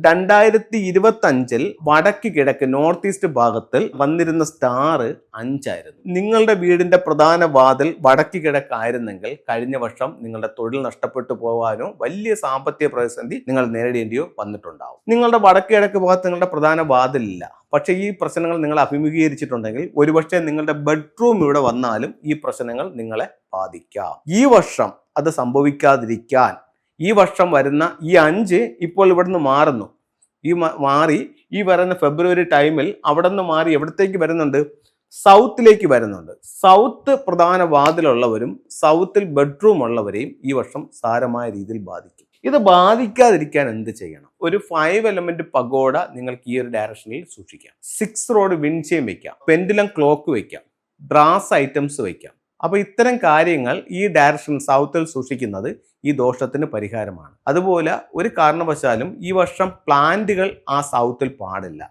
2025 വടക്ക് കിഴക്ക് north east ഭാഗത്തിൽ വന്നിരുന്ന സ്റ്റാർ 5 ആയിരുന്നു. നിങ്ങളുടെ വീടിന്റെ പ്രധാന വാതിൽ വടക്ക് കിഴക്കായിരുന്നെങ്കിൽ കഴിഞ്ഞ വർഷം നിങ്ങളുടെ തൊഴിൽ നഷ്ടപ്പെട്ടു പോകാനോ വലിയ സാമ്പത്തിക പ്രതിസന്ധി നിങ്ങൾ നേരിടേണ്ടിയോ വന്നിട്ടുണ്ടാവും. നിങ്ങളുടെ വടക്ക് കിഴക്ക് ഭാഗത്ത് നിങ്ങളുടെ പ്രധാന വാതിലില്ല. പക്ഷേ ഈ പ്രശ്നങ്ങൾ നിങ്ങൾ അഭിമുഖീകരിച്ചിട്ടുണ്ടെങ്കിൽ ഒരുപക്ഷെ നിങ്ങളുടെ ബെഡ്റൂം ഇവിടെ വന്നാലും ഈ പ്രശ്നങ്ങൾ നിങ്ങളെ ബാധിക്കാം. ഈ വർഷം അത് സംഭവിക്കാതിരിക്കാൻ ഈ വർഷം വരുന്ന ഈ 5 ഇപ്പോൾ ഇവിടുന്ന് മാറുന്നു. മാറി ഈ വരുന്ന ഫെബ്രുവരി ടൈമിൽ അവിടെ നിന്ന് മാറി എവിടത്തേക്ക് വരുന്നുണ്ട്? സൗത്തിലേക്ക് വരുന്നുണ്ട്. സൗത്ത് പ്രധാന വാതിലുള്ളവരും സൗത്തിൽ ബെഡ്റൂം ഉള്ളവരെയും ഈ വർഷം സാരമായ രീതിയിൽ ബാധിക്കും. ഇത് ബാധിക്കാതിരിക്കാൻ എന്ത് ചെയ്യണം? ഒരു 5 എലമെന്റ് പഗോഡ നിങ്ങൾക്ക് ഈ ഒരു ഡയറക്ഷനിൽ സൂക്ഷിക്കാം. 6 റോഡ് വിൻചെയിം വെക്കാം. പെൻഡുലം ക്ലോക്ക് വെക്കാം. ബ്രാസ് ഐറ്റംസ് വെക്കാം. അപ്പോൾ ഇത്തരം കാര്യങ്ങൾ ഈ ഡയറക്ഷൻ സൗത്തിൽ സൂക്ഷിക്കുന്നത് ഈ ദോഷത്തിന് പരിഹാരമാണ്. അതുപോലെ ഒരു കാരണവശാലും ഈ വർഷം പ്ലാന്റുകൾ ആ സൗത്തിൽ പാടില്ല.